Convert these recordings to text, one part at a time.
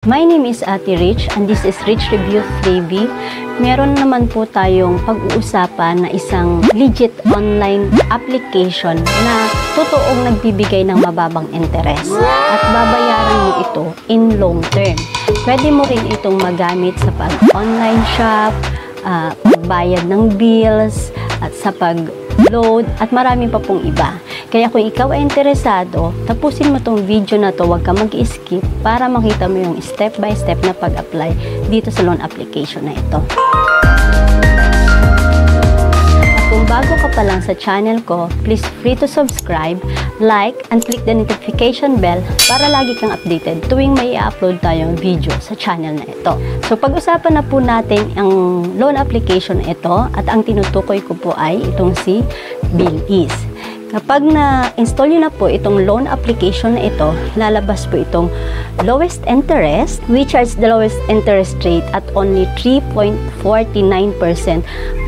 My name is Ate Rich and this is Rich Review TV. Meron naman po tayong pag-uusapan na isang legit online application na totoong nagbibigay ng mababang interest at babayaran mo ito in long term. Pwede mo rin itong magamit sa pag-online shop, pagbayad ng bills, at sa pag-load at marami pa pong iba. Kaya kung ikaw ay interesado, tapusin mo tong video na to, huwag ka mag-skip para makita mo yung step by step na pag-apply dito sa loan application na ito. At kung bago ka pa lang sa channel ko, please free to subscribe, like, and click the notification bell para lagi kang updated tuwing may i-upload tayong video sa channel na ito. So pag-usapan na po natin ang loan application na ito at ang tinutukoy ko po ay itong si BillEase. Kapag na-install nyo na po itong loan application na ito, lalabas po itong lowest interest. We charge the lowest interest rate at only 3.49%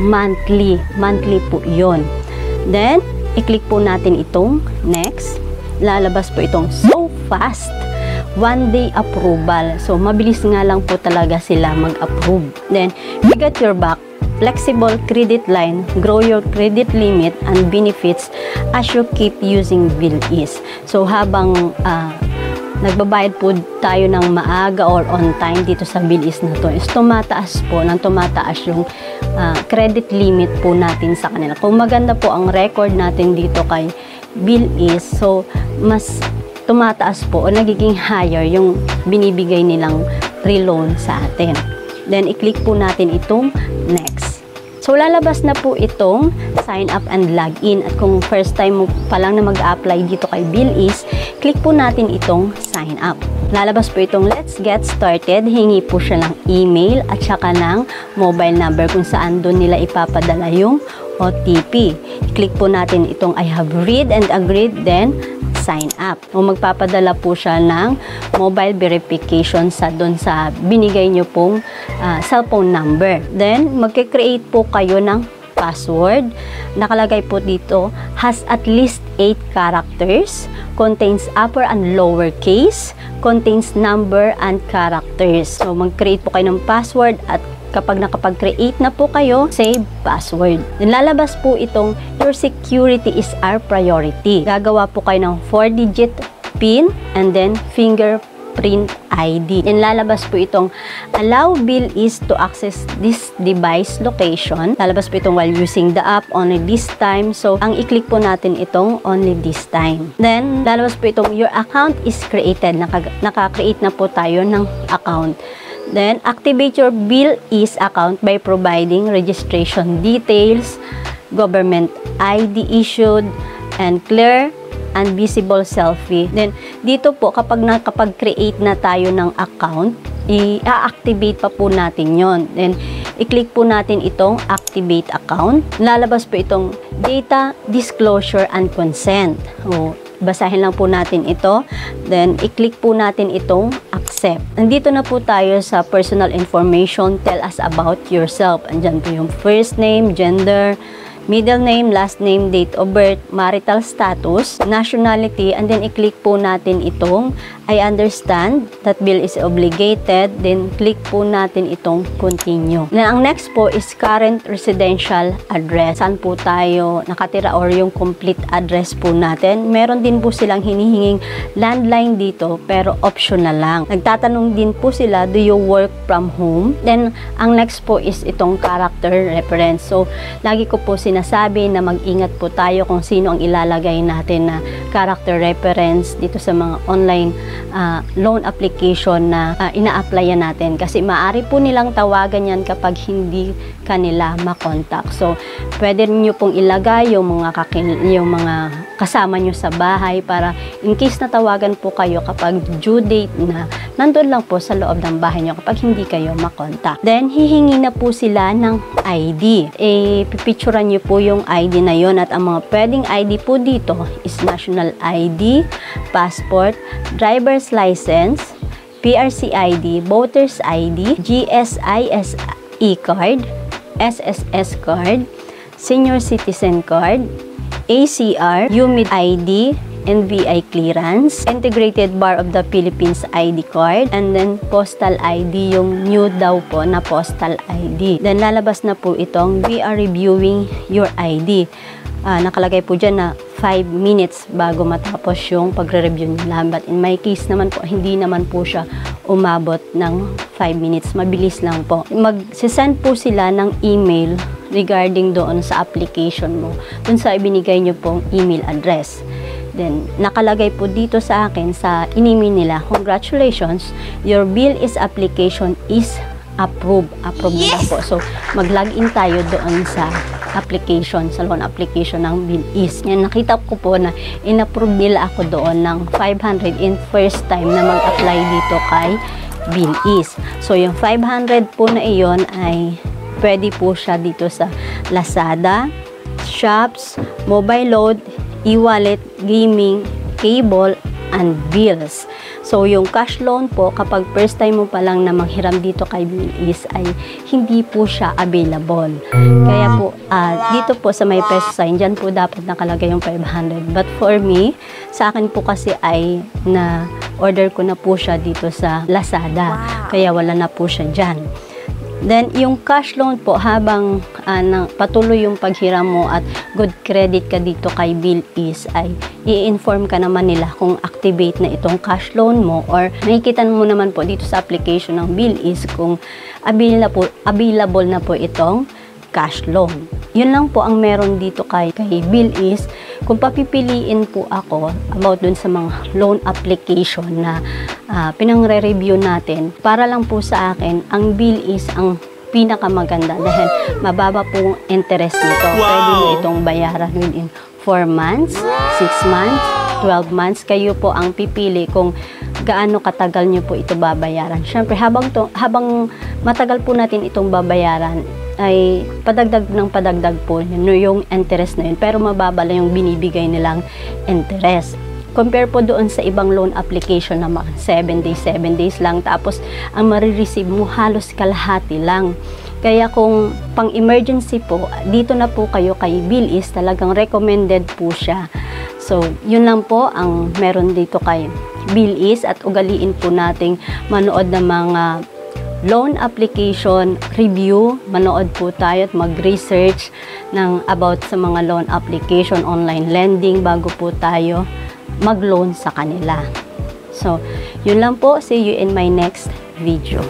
monthly. Monthly po yun. Then, i-click po natin itong next. Lalabas po itong so fast. 1 day approval. So, mabilis nga lang po talaga sila mag-approve. Then, you get your back. Flexible credit line, grow your credit limit and benefits as you keep using BillEase. So habang nagbabayad po tayo ng maaga or on time dito sa BillEase na to, is tumataas yung credit limit po natin sa kanila. Kung maganda po ang record natin dito kay BillEase, so mas tumataas po o nagiging higher yung binibigay nilang re-loan sa atin. Then i-click po natin itong next. So, lalabas na po itong sign up and log in. At kung first time mo pa lang na mag-apply dito kay BillEase, click po natin itong sign up. Lalabas po itong let's get started. Hingi po siya ng email at saka ng mobile number kung saan doon nila ipapadala yung OTP. Click po natin itong I have read and agreed, then sign up. O magpapadala po siya ng mobile verification doon sa binigay nyo pong cellphone number. Then, magkikreate po kayo ng password. Nakalagay po dito, has at least 8 characters, contains upper and lower case, contains number and characters. So, mag-create po kayo ng password at kapag nakapag-create na po kayo, save password. Then, lalabas po itong your security is our priority. Gagawa po kayo ng 4-digit PIN and then fingerprint ID. Then, lalabas po itong allow BillEase to access this device location. Lalabas po itong while using the app only this time. So, ang i-click po natin itong only this time. Then, lalabas po itong your account is created. Naka-create na po tayo ng account. Then, activate your BillEase account by providing registration details, government ID issued, and clear and visible selfie. Then, dito po, kapag nakapag-create na tayo ng account, i-activate pa po natin yon. Then, i-click po natin itong activate account. Lalabas po itong data, disclosure, and consent. Basahin lang po natin ito. Then, i-click po natin itong accept. Nandito na po tayo sa personal information. Tell us about yourself. Andyan po yung first name, gender, middle name, last name, date of birth, marital status, nationality, and then i-click po natin itong I understand that bill is obligated. Then, click po natin itong continue. Then, ang next po is current residential address. Saan po tayo nakatira or yung complete address po natin. Meron din po silang hinihinging landline dito pero optional lang. Nagtatanong din po sila, do you work from home? Then, ang next po is itong character reference. So, lagi ko po sinasabi na mag-ingat po tayo kung sino ang ilalagay natin na character reference dito sa mga online loan application na ina-applyan natin kasi maaari po nilang tawagan yan kapag hindi kanila makontak. So, pwede niyo pong ilagay yung mga kasama nyo sa bahay para in case na tawagan po kayo kapag due date na, nandun lang po sa loob ng bahay nyo kapag hindi kayo makontak. Then, hihingi na po sila ng ID. Pipicturean nyo po yung ID na yon at ang mga pwedeng ID po dito is national ID, passport, driver's license, PRC ID, voter's ID, GSIS e-card, SSS card, senior citizen card, ACR, UMID ID, NBI clearance, integrated bar of the Philippines ID card, and then postal ID, yung new daw po na postal ID. Then lalabas na po itong we are reviewing your ID. Nakalagay po dyan na 5 minutes bago matapos yung pagre-review nila. But in my case naman po, hindi naman po siya umabot ng 5 minutes. Mabilis lang po. Mag-send po sila ng email regarding doon sa application mo. Doon sa ibinigay nyo pong email address. Then, nakalagay po dito sa akin sa in-email nila, congratulations, your bill is application is approved. Approved na po. So, mag-login tayo doon sa application, sa loan application ng BillEase. Yan, nakita ko po na in-approve nila ako doon ng 500 in first time na mag-apply dito kay BillEase. So, yung 500 po na iyon ay pwede po siya dito sa Lazada, Shops, Mobile Load, e-wallet, gaming, cable, and bills. So, yung cash loan po, kapag first time mo pa lang na manghiram dito kay BillEase ay hindi po siya available. Kaya po, dito po sa may peso sign, dyan po dapat nakalagay yung 500. But for me, sa akin po kasi ay na-order ko na po siya dito sa Lazada. Kaya wala na po siya dyan. Then, yung cash loan po, habang patuloy yung paghiram mo at good credit ka dito kay BillEase, ay i-inform ka naman nila kung activate na itong cash loan mo, or nakikita mo naman po dito sa application ng BillEase kung available na po itong cash loan. Yun lang po ang meron dito kay BillEase. Kung papipiliin po ako about dun sa mga loan application na pinangre-review natin, para lang po sa akin, ang BillEase ang pinakamaganda dahil mababa po interest nito. Wow. Pwede mo itong bayaran within 4 months, 6 months, 12 months. Kayo po ang pipili kung gaano katagal nyo po ito babayaran. Siyempre, habang matagal po natin itong babayaran, ay padagdag po yung interest na yun, pero mababa lang yung binibigay nilang interest. Compare po doon sa ibang loan application na 7 days lang, tapos ang marireceive mo halos kalahati lang. Kaya kung pang emergency po, dito na po kayo kay BillEase, talagang recommended po siya. So, yun lang po ang meron dito kay BillEase, at ugaliin po nating manood ng mga loan application review. Manood po tayo at mag-research about sa mga loan application, online lending bago po tayo mag-loan sa kanila. So, yun lang po. See you in my next video.